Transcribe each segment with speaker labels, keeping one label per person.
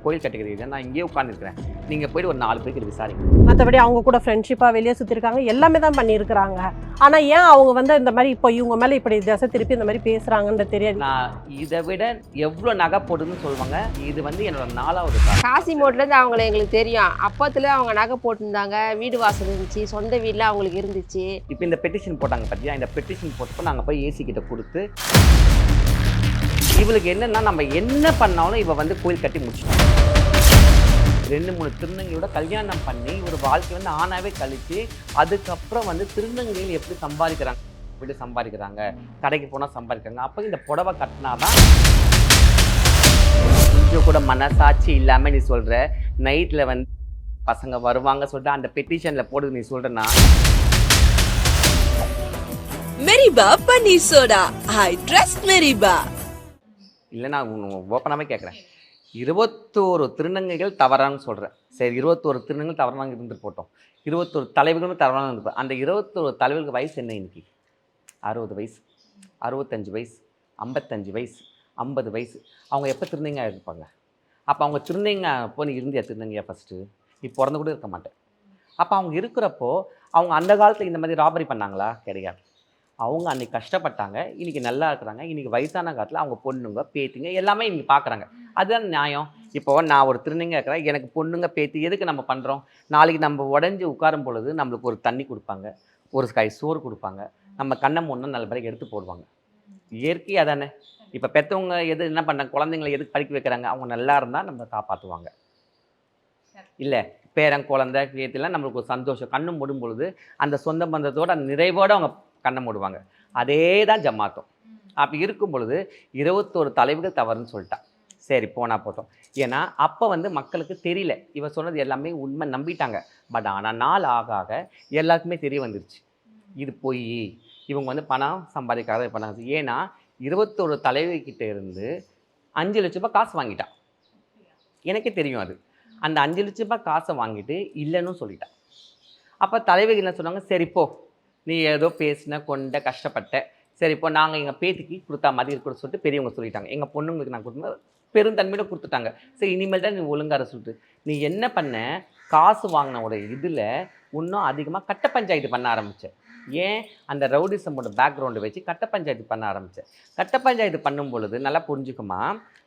Speaker 1: கோயில் கட்டிக்கிறீங்க, நான் இங்கேயே உட்காந்துருக்கிறேன், நீங்கள் போய்ட்டு ஒரு 4 பேருக்கு விசாரிங்க.
Speaker 2: மற்றபடி அவங்க கூட ஃப்ரெண்ட்ஷிப்பாக வெளியே சுற்றிருக்காங்க, எல்லாமே தான் பண்ணியிருக்கிறாங்க. ஆனால் ஏன் அவங்க வந்து இந்த மாதிரி இப்போ இவங்க மேலே இப்படி திசை திருப்பி இந்த மாதிரி பேசுகிறாங்கன்னு தெரியாது.
Speaker 1: நான் இதை விட எவ்வளோ நகை போடுதுன்னு சொல்லுவாங்க. இது வந்து என்னோட 4வது கால்.
Speaker 3: காசி மோட்லேருந்து அவங்கள எங்களுக்கு தெரியும். அப்பத்துல அவங்க நகை போட்டிருந்தாங்க, வீடு வாசல் இருந்துச்சு, சொந்த வீட்டில் அவங்களுக்கு இருந்துச்சு.
Speaker 1: இப்போ இந்த பெட்டிஷன் போட்டாங்க பார்த்தியா, இந்த பெட்டிஷன் போட்டப்போ நாங்கள் போய் ஏசி கிட்ட கொடுத்து, இவளுக்கு என்னன்னா நம்ம என்ன பண்ணாலும் இவ வந்து கோயில் கட்டி முடிச்சிட்டோம். 2-3 திருநங்கையோட கல்யாணம் பண்ணி ஒரு வாழ்க்கை வந்து ஆணாவே கழிச்சு, அதுக்கப்புறம் வந்து திருநங்கையில் எப்படி சம்பாதிக்கிறாங்க, கடைக்கு போனால் சம்பாதிக்கிறாங்க. அப்போ இந்த புடவை கட்டினாதான் கொஞ்சம் கூட மனசாட்சி இல்லாமல் நீ சொல்கிற நைட்டில் வந்து பசங்க வருவாங்க சொல்லிட்டு அந்த பெட்டிஷனில் போடுது நீ சொல்கிறேன்னா.
Speaker 4: மெரிபா பன்னீர் சோடா, ஐ ட்ரஸ்ட் மெரிபா.
Speaker 1: இல்லை, நான் ஓப்பனாகவே கேட்குறேன். 21 திருநங்கைகள் தவறான்னு சொல்கிறேன். சரி, 21 திருநங்கைகள் தவறாக இருந்துட்டு போட்டோம். 21 தலைவர்களும் தவறாக இருந்துருப்போம். அந்த 21 தலைவர்களுக்கு வயசு என்ன இன்னைக்கு? 60 வயசு, 65 வயசு, 55 வயசு, 50 வயசு. அவங்க எப்போ திருநங்கையாக இருப்பாங்க? அப்போ அவங்க திருநங்கைங்க அப்போ நீ இருந்தியா திருநங்கையா? ஃபஸ்ட்டு நீ பிறந்து கூட இருக்க மாட்டேன். அப்போ அவங்க இருக்கிறப்போ அவங்க அந்த காலத்தில் இந்த மாதிரி ராபரி பண்ணாங்களா? கிடையாது. அவங்க அன்றைக்கி கஷ்டப்பட்டாங்க, இன்றைக்கி நல்லா இருக்கிறாங்க. இன்றைக்கி வயசான காலத்தில் அவங்க பொண்ணுங்க பேத்திங்க எல்லாமே இன்றைக்கி பார்க்குறாங்க. அதுதான் நியாயம். இப்போது நான் ஒரு திருநங்கையாக இருக்கிறேன், எனக்கு பொண்ணுங்க பேத்தி எதுக்கு நம்ம பண்ணுறோம்? நாளைக்கு நம்ம உடஞ்சி உட்காரும் பொழுது நம்மளுக்கு ஒரு தண்ணி கொடுப்பாங்க, ஒரு கை சோறு கொடுப்பாங்க, நம்ம கண்ணை முன்னே நல்ல பிறகு எடுத்து போடுவாங்க. இயற்கை அதானே. இப்போ பெற்றவங்க என்ன பண்ணாங்க, குழந்தைங்களை எதுக்கு படிக்க வைக்கிறாங்க? அவங்க நல்லா இருந்தால் நம்ம காப்பாற்றுவாங்க. இல்லை, பேரன் குழந்தை பேத்திலாம் நம்மளுக்கு ஒரு சந்தோஷம். கண்ணு மூடும் பொழுது அந்த சொந்த பந்தத்தோட அந்த நிறைவோடு அவங்க கண்ணை மூடுவாங்க. அதே தான் ஜமாத்தும். அப்படி இருக்கும் பொழுது 21 தலைவர்கள் தவறுன்னு சொல்லிட்டான். சரி, போனால் போட்டோம். ஏன்னா அப்போ வந்து மக்களுக்கு தெரியல, இவ சொன்னது எல்லாமே உண்மை நம்பிட்டாங்க. பட் ஆனால் நாள் ஆக ஆக எல்லாருக்குமே தெரிய வந்துருச்சு, இது போய் இவங்க வந்து பணம் சம்பாதிக்காத பண்ணாங்க. ஏன்னா 21 தலைவர்கிட்ட இருந்து 5 லட்ச ரூபாய் காசு வாங்கிட்டான். எனக்கே தெரியும் அது. அந்த 5 லட்ச ரூபாய் காசை வாங்கிட்டு இல்லைன்னு சொல்லிட்டான். அப்போ தலைவர்கள் என்ன சொன்னாங்க, சரிப்போ நீ ஏதோ பேசின கொண்ட கஷ்டப்பட்ட, சரி இப்போ நாங்கள் எங்கள் பேத்திக்கு கொடுத்தா மாதிரி இருக்கிற சொல்லிட்டு பெரியவங்க சொல்லிட்டாங்க. எங்கள் பொண்ணுங்களுக்கு நான் கொடுத்து பெருந்தன்மையோட கொடுத்துட்டாங்க. சரி, இனிமேல் தான் நீ ஒழுங்கார சொல்லிட்டு நீ என்ன பண்ண, காசு வாங்கினோட இதில் இன்னும் அதிகமாக கட்ட பஞ்சாயத்து பண்ண ஆரம்பித்தேன். ஏன்? அந்த ரவுடிசமோட பேக்ரவுண்டை வச்சு கட்ட பஞ்சாயத்து பண்ண ஆரம்பித்தேன். கட்ட பஞ்சாயத்து பண்ணும் பொழுது நல்லா புரிஞ்சுக்குமா,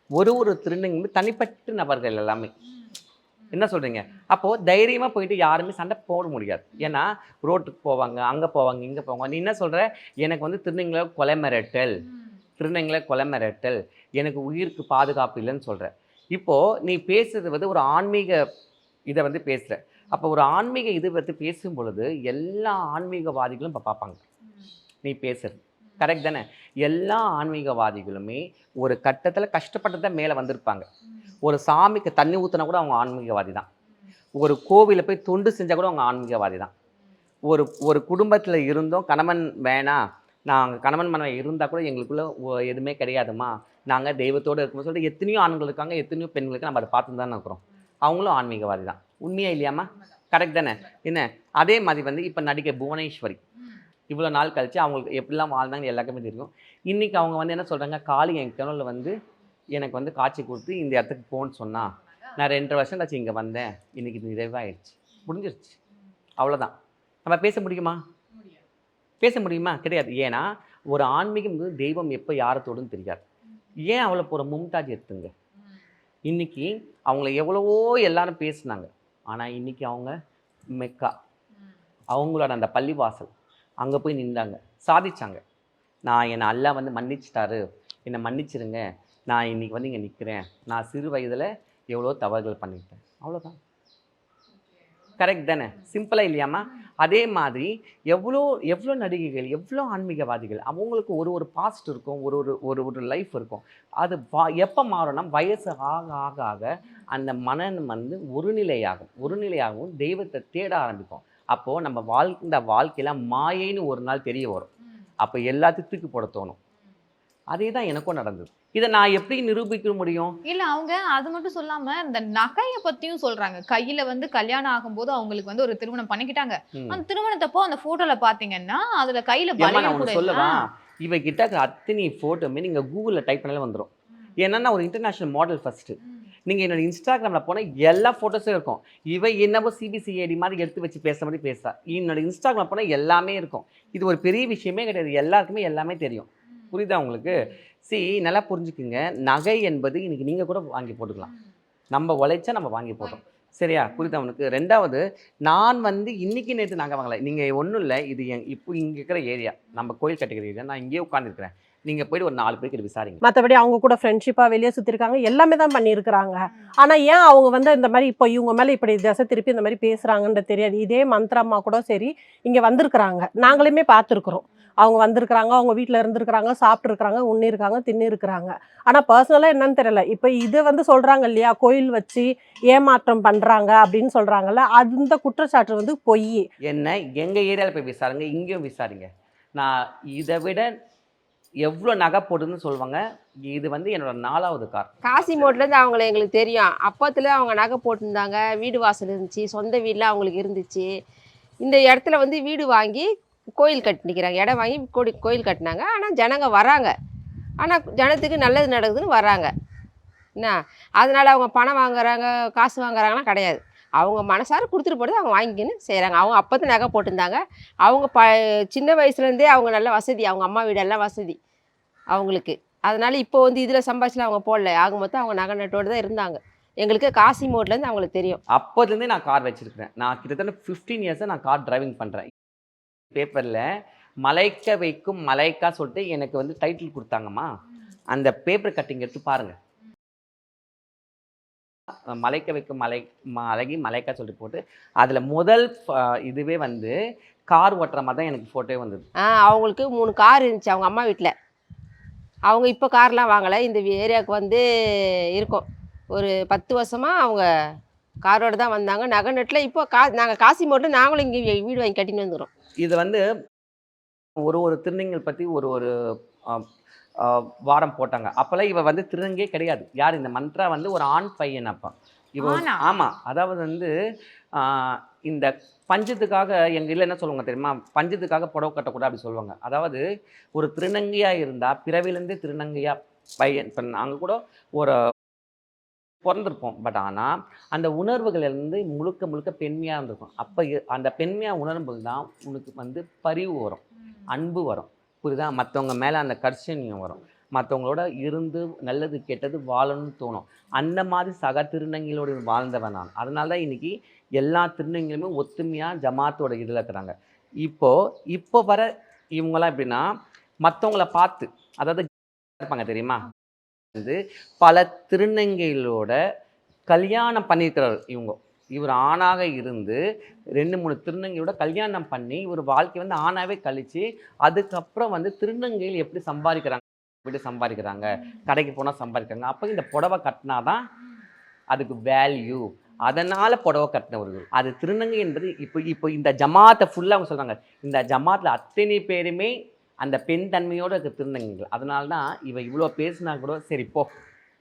Speaker 1: ஒரு திருநங்கை தனிப்பட்ட நபர்கள் எல்லாமே என்ன சொல்கிறீங்க. அப்போது தைரியமாக போயிட்டு யாருமே சண்டை போட முடியாது. ஏன்னா ரோட்டுக்கு போவாங்க, அங்கே போவாங்க, இங்கே போவாங்க. நீ என்ன சொல்கிற, எனக்கு வந்து திருநங்கைகளை கொலை மிரட்டல், எனக்கு உயிருக்கு பாதுகாப்பு இல்லைன்னு சொல்கிற. இப்போது நீ பேசுறது வந்து ஒரு ஆன்மீக இதை வந்து பேசுகிற. அப்போ ஒரு ஆன்மீக இது வந்து பேசும் பொழுது எல்லா ஆன்மீகவாதிகளும் இப்போ பார்ப்பாங்க நீ பேசுறது. கரெக்ட் தானே? எல்லா ஆன்மீகவாதிகளுமே ஒரு கட்டத்தில் கஷ்டப்பட்டு தான் மேலே வந்திருப்பாங்க. ஒரு சாமிக்கு தண்ணி ஊற்றினா கூட அவங்க ஆன்மீகவாதி தான். ஒரு கோவிலில் போய் தொண்டு செஞ்சால் கூட அவங்க ஆன்மீகவாதி தான். ஒரு குடும்பத்தில் இருந்தோம், கணவன் வேணாம், நாங்கள் கணவன் மனைவி இருந்தால் கூட எங்களுக்குள்ளே எதுவுமே கிடையாதுமா, நாங்கள் தெய்வத்தோடு இருக்கணும்னு சொல்லிட்டு எத்தனையோ ஆண்கள் இருக்காங்க, எத்தனையோ பெண்களுக்கு நம்ம அதை பார்த்து தானே இருக்கிறோம். அவங்களும் ஆன்மீகவாதி தான். உண்மையா இல்லையாம்மா? கரெக்ட் தானே? என்ன அதே மாதிரி வந்து இப்போ நடிகை புவனேஸ்வரி இவ்வளோ நாள் கழிச்சு அவங்களுக்கு எப்படிலாம் வாழ்ந்தாங்கன்னு எல்லாருக்குமே தெரியும். இன்றைக்கி அவங்க வந்து என்ன சொல்கிறாங்க, காளி என் கனவுல வந்து எனக்கு வந்து காட்சி கொடுத்து இந்த இடத்துக்கு போன்னு சொன்னால் நான் 2.5 வருஷம் கழிச்சு இங்கே வந்தேன், இன்றைக்கி இது நிறைவாயிடுச்சு, முடிஞ்சிருச்சு, அவ்வளோதான். நம்ம பேச முடியுமா? கிடையாது. ஏன்னா ஒரு ஆன்மீகம் தெய்வம் எப்போ யாரத்தோடுன்னு தெரியாது. ஏன் அவ்வளோ போகிற மும்தாஜ் எடுத்துங்க, இன்றைக்கி அவங்கள எவ்வளவோ எல்லாரும் பேசுனாங்க. ஆனால் இன்றைக்கி அவங்க மெக்கா, அவங்களோட அந்த பள்ளிவாசல் அங்கே போய் நின்றாங்க, சாதிச்சாங்க. என்னை அல்லாஹ் வந்து மன்னிச்சிட்டாரு, என்னை மன்னிச்சிருங்க, நான் இன்றைக்கி வந்து இங்கே நிற்கிறேன், நான் சிறு வயதில் எவ்வளோ தவறுகள் பண்ணிட்டேன், அவ்வளோதான். கரெக்ட் தானே? சிம்பிளாக இல்லையாம்மா? அதே மாதிரி எவ்வளோ நடிகைகள், எவ்வளோ ஆன்மீகவாதிகள், அவங்களுக்கு ஒரு பாஸ்ட் இருக்கும், ஒரு லைஃப் இருக்கும். அது எப்போ மாறும்னா வயசு ஆக ஆக ஆக அந்த மனம் வந்து ஒருநிலையாகவும் தெய்வத்தை தேட ஆரம்பிக்கும். அப்போது நம்ம வாழ்ந்த வாழ்க்கையில் மாயைன்னு ஒரு நாள் தெரிய வரும். அப்போ எல்லாத்தையும் தூக்கி போட தோணும். அதே தான் எனக்கும் நடந்தது. இதை நான் எப்படி நிரூபிக்க முடியும்?
Speaker 5: இல்ல, அவங்க அது மட்டும் சொல்லாம இந்த நகையை பத்தியும் சொல்றாங்க. கையில வந்து கல்யாணம் ஆகும்போது அவங்களுக்கு வந்து ஒரு திருமணம் பண்ணிக்கிட்டாங்க. அந்த திருமணத்தப்போ அந்த போட்டோல பாத்தீங்கன்னா அதுல கையில பலயம் கூட
Speaker 1: சொல்லவா, இவ கிட்ட அத்தனை போட்டோமே நீங்க கூகுள்ல டைப் பண்ணாலே வந்துடும். ஏன்னா நான் ஒரு இன்டர்நேஷனல் மாடல் ஃபர்ஸ்ட். நீங்கள் என்னோட இன்ஸ்டாகிராமில் போனால் எல்லா ஃபோட்டோஸும் இருக்கும். இவ என்னவோ சிபிசிஐடி மாதிரி எடுத்து வச்சு பேசுகிற மாதிரி பேசுகிறா. என்னோட இன்ஸ்டாகிராமில் போனால் எல்லாமே இருக்கும். இது ஒரு பெரிய விஷயமே கிடையாது, எல்லாருக்குமே எல்லாமே தெரியும். புரியுதா உங்களுக்கு? நல்லா புரிஞ்சுக்குங்க. நகை என்பது இன்னைக்கு நீங்கள் கூட வாங்கி போட்டுக்கலாம். நம்ம உழைச்சா நம்ம வாங்கி போட்டோம். சரியா? புரியுதா உனக்கு? ரெண்டாவது, நான் வந்து இன்னைக்கு நேற்று நகை வாங்கலை. நீங்கள் ஒன்றும் இல்லை, இது இப்போ இங்கே இருக்கிற ஏரியா, நம்ம கோயில் கட்டிக்கிற ஏரியா. நான் இங்கேயே உட்காந்துருக்கிறேன். நீங்கள் போய்ட்டு ஒரு 4 பேருக்கு விசாரிங்க.
Speaker 2: மற்றபடி அவங்க கூட ஃப்ரெண்ட்ஷிப்பாக வெளியே சுற்றிருக்காங்க, எல்லாமே தான் பண்ணியிருக்கிறாங்க. ஆனால் ஏன் அவங்க வந்து இந்த மாதிரி இப்போ இவங்க மேலே இப்படி திசை திருப்பி இந்த மாதிரி பேசுகிறாங்கன்றது தெரியாது. இதே மந்த்ரம்மா கூட சரி இங்கே வந்திருக்கிறாங்க, நாங்களுமே பார்த்துருக்குறோம். அவங்க வந்திருக்கிறாங்க, அவங்க வீட்டில் இருந்திருக்கிறாங்க, சாப்பிட்ருக்குறாங்க, உண்ணிருக்காங்க, தின்னிருக்கிறாங்க. ஆனால் பர்சனலாக என்னன்னு தெரியல. இப்போ இது வந்து சொல்கிறாங்க இல்லையா, கோயில் வச்சு ஏமாற்றம் பண்ணுறாங்க அப்படின்னு சொல்கிறாங்கல்ல, அந்த குற்றச்சாட்டு வந்து பொய்.
Speaker 1: என்ன எங்கள் ஏரியாவில் போய் விசாரிங்க, இங்கேயும் விசாரிங்க. நான் இதை விட எவ்வளோ நகை போட்டுன்னு சொல்லுவாங்க. இது வந்து என்னோட 4வது கார்.
Speaker 3: காசிமோட்லேருந்து அவங்கள எங்களுக்கு தெரியும். அப்பத்தில் அவங்க நகை போட்டிருந்தாங்க, வீடு வாசல் இருந்துச்சு, சொந்த வீட்டில் அவங்களுக்கு இருந்துச்சு. இந்த இடத்துல வந்து வீடு வாங்கி கோயில் கட்டிக்கிறாங்க, இடம் வாங்கி கோயில் கட்டினாங்க. ஆனால் ஜனங்க வராங்க, ஆனால் ஜனத்துக்கு நல்லது நடக்குதுன்னு வராங்க. என்ன அதனால் அவங்க பணம் வாங்குறாங்க, காசு வாங்குறாங்கன்னா கிடையாது. அவங்க மனசார கொடுத்துட்டு போகிறது அவங்க வாங்கிக்கின்னு செய்கிறாங்க. அவங்க அப்போதான் நகை போட்டிருந்தாங்க. அவங்க சின்ன வயசுலேருந்தே அவங்க நல்ல வசதி, அவங்க அம்மா வீடெல்லாம் வசதி அவங்களுக்கு. அதனால் இப்போ வந்து இதில் சம்பாதிச்சுலாம் அவங்க போடல. ஆக மொத்தம் அவங்க நகை நட்டோடு தான் இருந்தாங்க. எங்களுக்கு காசிமோட்லேருந்து அவங்களுக்கு தெரியும்.
Speaker 1: அப்போதுலேருந்தே நான் கார் வச்சுருக்கிறேன். நான் கிட்டத்தட்ட 15 இயர்ஸாக நான் கார் டிரைவிங் பண்ணுறேன். பேப்பரில் மலைக்க வைக்கும் மலைக்கா சொல்லிட்டு எனக்கு வந்து டைட்டில் கொடுத்தாங்கம்மா. அந்த பேப்பர் கட்டிங் எடுத்து பாருங்கள். மலைக்க வைக்கும் அழகி மலைக்கா சொல்லிட்டு போட்டு அதில் முதல் இதுவே வந்து கார் ஓட்டுற மாதிரி தான் எனக்கு ஃபோட்டோவே வந்தது.
Speaker 3: அவங்களுக்கு 3 கார் இருந்துச்சு அவங்க அம்மா வீட்டில். அவங்க இப்போ கார்லாம் வாங்கலை. இந்த ஏரியாவுக்கு வந்து இருக்கும் ஒரு 10 வருஷமாக அவங்க காரோடு தான் வந்தாங்க. நகை நட்டில் இப்போ நாங்கள் காசிமோட்டில் நாங்களும் இங்கே வீடு வாங்கி கட்டின்னு வந்துக்கிறோம். இது
Speaker 1: வந்து ஒரு திருநங்கைகள் பற்றி ஒரு வாரம் போட்டாங்க. அப்போல்லாம் இவ வந்து திருநங்கே கிடையாது. யார் இந்த மந்த்ரா வந்து ஒரு ஆண் பையன். அப்போ இவ ஆமாம், அதாவது வந்து இந்த பஞ்சத்துக்காக எங்கள் இதில் என்ன சொல்லுவாங்க தெரியுமா, பஞ்சத்துக்காக புடவை கட்டக்கூடாது அப்படி சொல்லுவாங்க. அதாவது ஒரு திருநங்கையாக இருந்தால் பிறவிலேருந்தே திருநங்கையாக பையன். இப்போ நாங்கள் கூட ஒரு பிறந்திருப்போம். பட் ஆனால் அந்த உணர்வுகளிலிருந்து முழுக்க பெண்மையாக இருந்திருக்கும். அப்போ அந்த பெண்மையாக உணரும்போது தான் உனக்கு வந்து பரிவு வரும், அன்பு வரும். புரியுதா? மற்றவங்க மேலே அந்த கர்ஷனியம் வரும். மற்றவங்களோட இருந்து நல்லது கெட்டது வாழணும்னு தோணும். அந்த மாதிரி சக திருநங்கைகளோடு வாழ்ந்தவன் நான். அதனால தான் இன்றைக்கி எல்லா திருநங்கைகளுமே ஒத்துமையாக ஜமாத்தோட இதில் இருக்கிறாங்க. இப்போ வர இவங்களாம் எப்படின்னா மற்றவங்கள பார்த்து, அதாவது இருப்பாங்க தெரியுமா, வந்து பல திருநங்கைகளோட கல்யாணம் பண்ணியிருக்கிறார். இவர் ஆணாக இருந்து 2-3 திருநங்கையோட கல்யாணம் பண்ணி இவர் வாழ்க்கை வந்து ஆணாவே கழித்து அதுக்கப்புறம் வந்து திருநங்கைகள் எப்படி சம்பாதிக்கிறாங்க, கடைக்கு போனால் சம்பாதிக்கிறாங்க. அப்போ இந்த புடவை கட்டினாதான் அதுக்கு வேல்யூ. அதனால் புடவை கட்டினவர்கள் அது திருநங்கை என்பது. இப்போ இந்த ஜமாத்தை ஃபுல்லாக அவங்க சொல்கிறாங்க, இந்த ஜமாத்தில் அத்தனை பேருமே அந்த பெண் தன்மையோடு இருக்க திருநங்கைகள். அதனால தான் இவ்வளோ பேசினா கூட சரி போ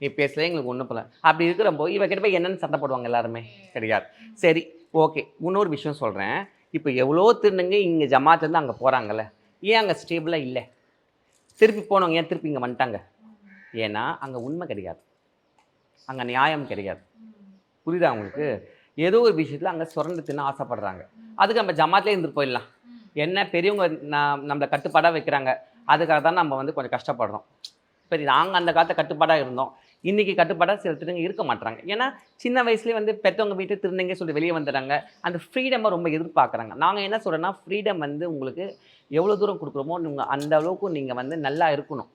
Speaker 1: நீ பேசல எங்களுக்கு ஒன்றும் போல அப்படி இருக்கிறப்போ இவகிட்ட போய் என்னென்னு சண்டை போடுவாங்க எல்லாருமே கிடையாது. சரி ஓகே, இன்னொரு விஷயம் சொல்கிறேன். இப்போ எவ்வளோ திருநங்கை இங்கே ஜமாத்துலேருந்து அங்கே போகிறாங்கல்ல, ஏன் அங்கே ஸ்டேபிளாக இல்லை? திருப்பி போனவங்க ஏன் திருப்பி இங்கே வந்துட்டாங்க? ஏன்னா அங்கே உண்மை கிடையாது, அங்கே நியாயம் கிடையாது. புரியுதா உங்களுக்கு? ஏதோ ஒரு விஷயத்தில் அங்கே சுரண்டு தின்னு ஆசைப்படுறாங்க. அதுக்கு நம்ம ஜமாத்லேயே இருந்துட்டு போயிடலாம். என்ன பெரியவங்க நம்மளை கட்டுப்பாடாக வைக்கிறாங்க, அதுக்காக தான் நம்ம வந்து கொஞ்சம் கஷ்டப்படுறோம். சரி, நாங்கள் அந்த காலத்தை கட்டுப்பாடாக இருந்தோம், இன்றைக்கி கட்டுப்பாடாக சில திருநங்கை இருக்க மாட்டாங்க. ஏன்னா சின்ன வயசுலேயே வந்து பெற்றவங்க வீட்டு திருநங்கை சொல்லி வெளியே வந்துடுறாங்க. அந்த ஃப்ரீடமை ரொம்ப எதிர்பார்க்குறாங்க. நாங்கள் என்ன சொல்கிறோன்னா, ஃப்ரீடம் வந்து உங்களுக்கு எவ்வளோ தூரம் கொடுக்குறோமோ நீங்கள் அந்த அளவுக்கு நீங்கள் வந்து நல்லா இருக்கணும்.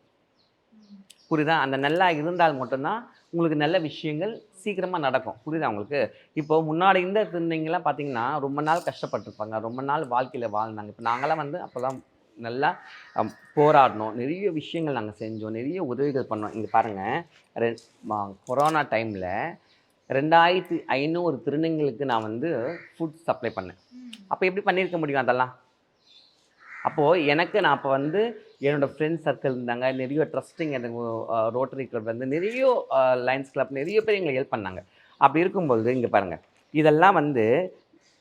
Speaker 1: புரியுதா? அந்த நல்லா இருந்தால் மட்டும்தான் உங்களுக்கு நல்ல விஷயங்கள் சீக்கிரமாக நடக்கும். புரியுதா உங்களுக்கு? இப்போது முன்னாடி இந்த திருநங்கைலாம் பார்த்தீங்கன்னா ரொம்ப நாள் கஷ்டப்பட்டுருப்பாங்க, ரொம்ப நாள் வாழ்க்கையில் வாழ்ந்தாங்க. இப்போ நாங்களாம் வந்து அப்போ தான் நல்லா போராடணும், நிறைய விஷயங்கள் நாங்கள் செஞ்சோம், நிறைய உதவிகள் பண்ணோம். இங்கே பாருங்கள், கொரோனா டைமில் 2500 திருநங்கைகளுக்கு நான் வந்து ஃபுட் சப்ளை பண்ணேன். அப்போ எப்படி பண்ணியிருக்க முடியும் அதெல்லாம்? அப்போது நான் அப்போ வந்து என்னோடய ஃப்ரெண்ட்ஸ் சர்க்கிள் இருந்தாங்க, நிறைய ட்ரஸ்டிங் எனக்கு ரோட்டரி கிளப் வந்து நிறைய லைன்ஸ் கிளப் நிறைய பேர் எங்களுக்கு ஹெல்ப் பண்ணாங்க. அப்படி இருக்கும்போது இங்கே பாருங்கள், இதெல்லாம் வந்து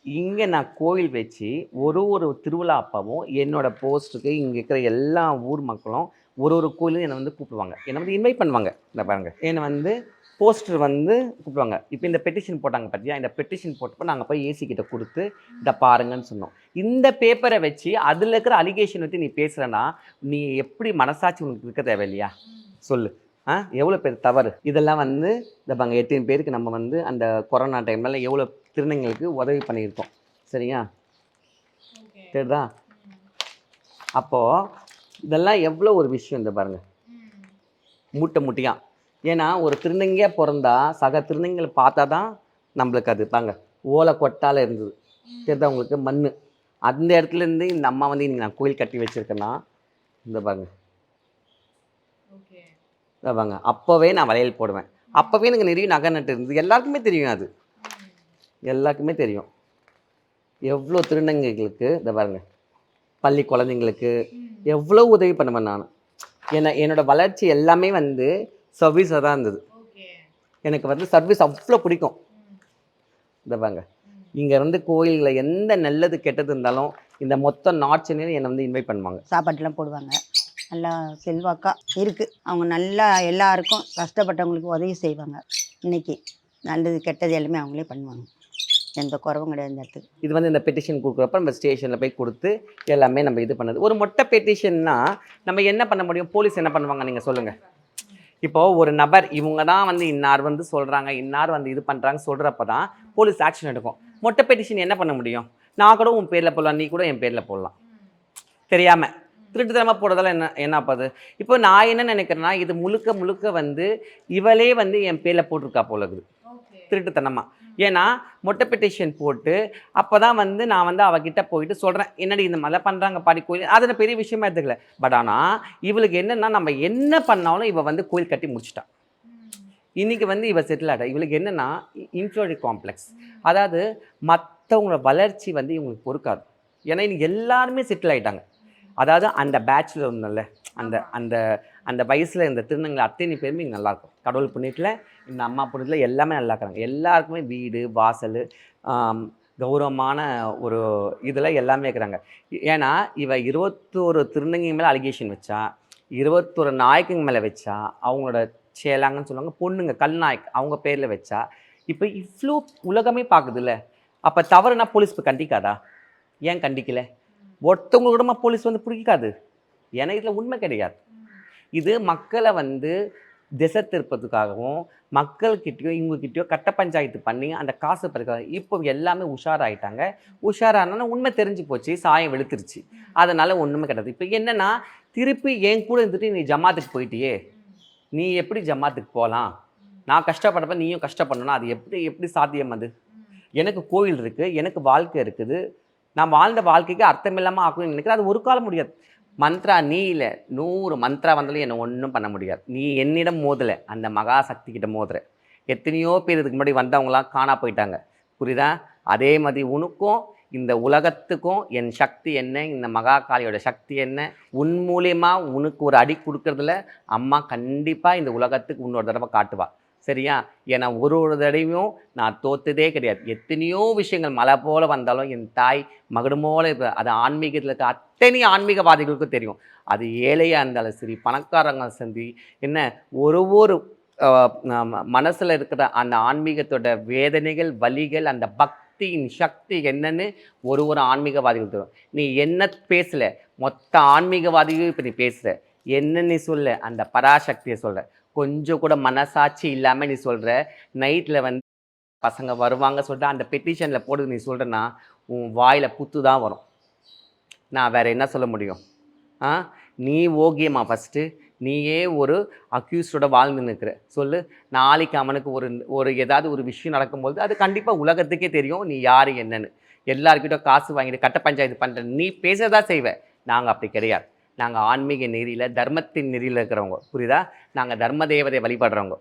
Speaker 1: இங்கே நான் கோயில் வச்சு ஒரு திருவிழா அப்பவும் என்னோடய போஸ்ட்டுக்கு இங்கே இருக்கிற எல்லா ஊர் மக்களும் ஒரு கோயிலும் என்னை வந்து கூப்பிடுவாங்க, என்னை வந்து இன்வைட் பண்ணுவாங்க. இந்த பாருங்கள், என்னை வந்து போஸ்டர் வந்து கூப்பிடுவாங்க. இப்போ இந்த பெட்டிஷன் போட்டாங்க பார்த்தியா, இந்த பெட்டிஷன் போட்டப்போ நாங்கள் போய் ஏசி கிட்ட கொடுத்து இதை பாருங்கன்னு சொன்னோம். இந்த பேப்பரை வச்சு அதில் இருக்கிற அலிகேஷன் வச்சு நீ பேசுகிறேன்னா நீ எப்படி மனசாட்சி உனக்கு இருக்க தேவையில்லையா சொல்லு. எவ்வளோ பேர் தவறு இதெல்லாம் வந்து இந்த பாங்க 8 பேருக்கு நம்ம வந்து அந்த கொரோனா டைமில் எவ்வளோ திருநங்கைகளுக்கு உதவி பண்ணியிருக்கோம். சரியா, சரிதா? அப்போது இதெல்லாம் எவ்வளோ ஒரு விஷயம் இந்த பாருங்கள், மூட்டையாக. ஏன்னா ஒரு திருநங்கையாக பிறந்தா சக திருநங்கைகளை பார்த்தா தான் நம்மளுக்கு அது பாங்க ஓலை கொட்டால் இருந்தது. சரிதான் உங்களுக்கு மண். அந்த இடத்துலேருந்து இந்த அம்மா வந்து இன்னைக்கு நான் கோயில் கட்டி வச்சுருக்கேன்னா இந்த பாருங்க, இந்த பாருங்க, அப்போவே நான் வளையல் போடுவேன். அப்போவே எனக்கு நிறைய நகை நட்டு இருந்தது. எல்லாருக்குமே தெரியும், அது எல்லாருக்குமே தெரியும். எவ்வளோ திருநங்கைகளுக்கு இந்த பாருங்க, பள்ளி குழந்தைங்களுக்கு எவ்வளோ உதவி பண்ணுவேன் நான். என்னோட வளர்ச்சி எல்லாமே வந்து சர்வீஸாக தான் இருந்தது. எனக்கு வந்து சர்வீஸ் அவ்வளோ பிடிக்கும். இந்த பாருங்க, இங்கே இருந்து கோயிலில் எந்த நல்லது கெட்டது இருந்தாலும் இந்த மொத்த நார்த் சென்னையில் என்னை வந்து இன்வைட் பண்ணுவாங்க.
Speaker 6: சாப்பாட்டுலாம் போடுவாங்க. நல்லா செல்வாக்காக இருக்குது. அவங்க நல்லா எல்லாருக்கும் கஷ்டப்பட்டவங்களுக்கு உதவி செய்வாங்க. இன்றைக்கி நல்லது கெட்டது எல்லாமே அவங்களே பண்ணுவாங்க. எந்த குறவும் கிடையாது இந்த இடத்துக்கு.
Speaker 1: இது வந்து இந்த பெட்டிஷன் கொடுக்குறப்ப நம்ம ஸ்டேஷனில் போய் கொடுத்து எல்லாமே நம்ம இது பண்ணது. ஒரு மொட்டை பெட்டிஷன்னா நம்ம என்ன பண்ண முடியும்? போலீஸ் என்ன பண்ணுவாங்க நீங்கள் சொல்லுங்கள். இப்போது ஒரு நபர் இவங்க தான் வந்து இன்னார் வந்து சொல்கிறாங்க, இன்னார் வந்து இது பண்ணுறாங்க சொல்கிறப்ப தான் போலீஸ் ஆக்ஷன் எடுக்கும். மொட்டை பெட்டிஷன் என்ன பண்ண முடியும்? நான் கூட உன் பேரில் போடலாம், நீ கூட என் பேரில் போடலாம். தெரியாமல் திருட்டுத்தனமாக போடுறதால என்ன ஆகுது? இப்போ நான் என்ன நினைக்கிறேன்னா, இது முழுக்க முழுக்க வந்து இவளே வந்து என் பேரில் போட்டிருக்கா போல இருக்குது திருட்டுத்தனமாக. ஏன்னா மொட்டை பெட்டிஷன் போட்டு அப்போ தான் வந்து நான் வந்து அவகிட்ட போயிட்டு சொல்கிறேன், என்னடி இந்த மலை பண்ணுறாங்க பாடி கோயில், அதை பெரிய விஷயமா எடுத்துக்கல. பட் ஆனால் இவளுக்கு என்னென்னா, நம்ம என்ன பண்ணாலும் இவள் வந்து கோயில் கட்டி முடிச்சிட்டா. இன்றைக்கி வந்து இவள் செட்டில் ஆகிட்டா. இவளுக்கு என்னென்னா இன்ஃபீரியாரிட்டி காம்ப்ளெக்ஸ். அதாவது மற்றவங்களோட வளர்ச்சி வந்து இவங்களுக்கு பொறுக்காது. ஏன்னா இன்னைக்கு எல்லாருமே செட்டில் ஆகிட்டாங்க. அதாவது அந்த பேட்சில் இருந்தோம்ல, அந்த அந்த அந்த வயசில் இந்த திருநங்கை அத்தனை பேருமே இங்கே நல்லாயிருக்கும். கடவுள் புண்ணியத்தில் இந்த அம்மா புண்ணியத்தில் எல்லாமே நல்லா இருக்கிறாங்க. எல்லாருக்குமே வீடு வாசல் கௌரவமான ஒரு இதில் எல்லாமே இருக்கிறாங்க. ஏன்னா இவள் 21 திருநங்கை மேலே அலிகேஷன் வச்சா, 21 நாயக்குங்க மேலே வச்சா, அவங்களோட சேலாங்கன்னு சொல்லுவாங்க பொண்ணுங்க கல்நாயக் அவங்க பேரில் வச்சா, இப்போ இவ்வளோ உலகமே பார்க்குதுல்ல. அப்போ தவறுனா போலீஸ் இப்போ கண்டிக்காதா? ஏன் கண்டிக்கலை? ஒருத்தவங்க கூடமா போலீஸ் வந்து பிடிக்காது? ஏன்னா இதில் உண்மை கிடையாது. இது மக்களை வந்து திசை திருப்பதுக்காகவும் மக்கள்கிட்டயோ இவங்ககிட்டயோ கட்ட பஞ்சாயத்து பண்ணி அந்த காசு பறிக்காது. இப்போ எல்லாமே உஷாராயிட்டாங்க. உஷாரானா உண்மை தெரிஞ்சு போச்சு, சாயம் வெளுத்துருச்சு. அதனால் ஒன்றுமே கிடையாது. இப்போ என்னென்னா, திருப்பி என் கூட இருந்துட்டு நீ ஜமாத்துக்கு போயிட்டியே, நீ எப்படி ஜமாத்துக்கு போகலாம்? நான் கஷ்டப்படுறப்ப நீயும் கஷ்டப்படணும்னா அது எப்படி சாத்தியம்? அது எனக்கு கோயில் இருக்குது, எனக்கு வாழ்க்கை இருக்குது, நான் வாழ்ந்த வாழ்க்கைக்கு அர்த்தமில்லாமல் ஆக்கணும்னு நினைக்கிறேன். அது ஒரு காலம் முடியாது. மந்த்ரா நீ இல்லை, 100 மந்த்ரா வந்தாலும் என்னை ஒன்றும் பண்ண முடியாது. நீ என்னிடம் மோதலை, அந்த மகாசக்தி கிட்ட மோதுற. எத்தனையோ பேர் இதுக்கு முன்னாடி வந்தவங்களாம் காணா போயிட்டாங்க, புரியுதா? அதே மாதிரி உனக்கும் இந்த உலகத்துக்கும் என் சக்தி என்ன, இந்த மகாகாளியோட சக்தி என்ன, உன் மூலியமாக உனக்கு ஒரு அடி கொடுக்கறதுல அம்மா கண்டிப்பாக இந்த உலகத்துக்கு இன்னொரு தடவை காட்டுவா. சரியா? ஏன்னா ஒரு தடவையும் நான் தோத்ததே கிடையாது. எத்தனையோ விஷயங்கள் மழை போல் வந்தாலும் என் தாய் மகுடமோல இருப்ப. அது ஆன்மீகத்தில் இருக்க அத்தனை ஆன்மீகவாதிகளுக்கும் தெரியும். அது ஏழையாக இருந்தாலும் சரி, பணக்காரங்க சரி, என்ன ஒரு மனசில் இருக்கிற அந்த ஆன்மீகத்தோட வேதனைகள் வலிகள் அந்த பக்தியின் சக்தி என்னன்னு ஒரு ஆன்மீகவாதிகள் தெரியும். நீ என்ன பேசலை, மொத்த ஆன்மீகவாதியும் இப்போ நீ பேசுகிற என்ன நீ சொல்ல, அந்த பராசக்தியை சொல்கிற. கொஞ்சம் கூட மனசாட்சி இல்லாமல் நீ சொல்கிற. நைட்டில் வந்து பசங்க வருவாங்க சொல்லிட்டு அந்த பெட்டிஷனில் போட்டு நீ சொல்கிறேன்னா உன் வாயில் புத்து தான் வரும். நான் வேறு என்ன சொல்ல முடியும்? நீ ஓகேம்மா, ஃபஸ்ட்டு நீயே ஒரு அக்யூஸ்டோட வாழ்ந்து நிற்கிற சொல்லு. நாளைக்கு அவனுக்கு ஒரு ஏதாவது ஒரு விஷயம் நடக்கும்போது அது கண்டிப்பாக உலகத்துக்கே தெரியும் நீ யார் என்னன்னு. எல்லாருக்கிட்ட காசு வாங்கிட்டு கட்ட பஞ்சாயத்து பண்ணுற நீ பேசதான் செய்வ. நாங்கள் அப்படி கிடையாது. நாங்கள் ஆன்மீக நெறியில் தர்மத்தின் நெறியில் இருக்கிறவங்க, புரியுதா? நாங்கள் தர்ம தேவதை வழிபடுறவங்க.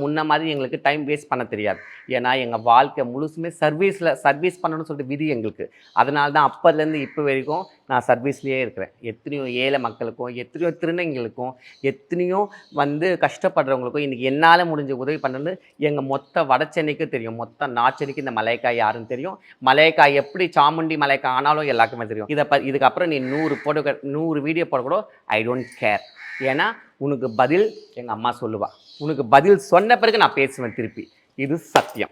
Speaker 1: முன்ன மாதிரி எங்களுக்கு டைம் வேஸ்ட் பண்ண தெரியாது. ஏன்னா எங்கள் வாழ்க்கை முழுசுமே சர்வீஸ் பண்ணணும்னு சொல்லிட்டு விதி எங்களுக்கு. அதனால தான் அப்போதுலேருந்து இப்போ வரைக்கும் நான் சர்வீஸ்லேயே இருக்கிறேன். எத்தனையோ ஏழை மக்களுக்கும், எத்தனையோ திருநங்கைகளுக்கும், எத்தனையோ வந்து கஷ்டப்படுறவங்களுக்கும் இன்றைக்கி என்னால் முடிஞ்ச உதவி பண்ணுறது எங்கள் மொத்த வட சென்னைக்கும் தெரியும். மொத்த நாச்சென்னைக்கு இந்த மலைக்காய் யாருன்னு தெரியும். மலைக்காய் எப்படி சாமுண்டி மலைக்காய் ஆனாலும் எல்லாருக்குமே தெரியும். இதுக்கப்புறம் நீ 100 வீடியோ போட கூட ஐ டோன்ட் கேர். ஏன்னா உனக்கு பதில் எங்கள் அம்மா சொல்லுவாள். உனக்கு பதில் சொன்ன பிறகு நான் பேசுவேன் திருப்பி. இது சத்தியம்.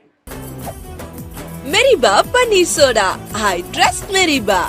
Speaker 4: மெரிபா பன்னீர் சோடா. I trust மெரிபா.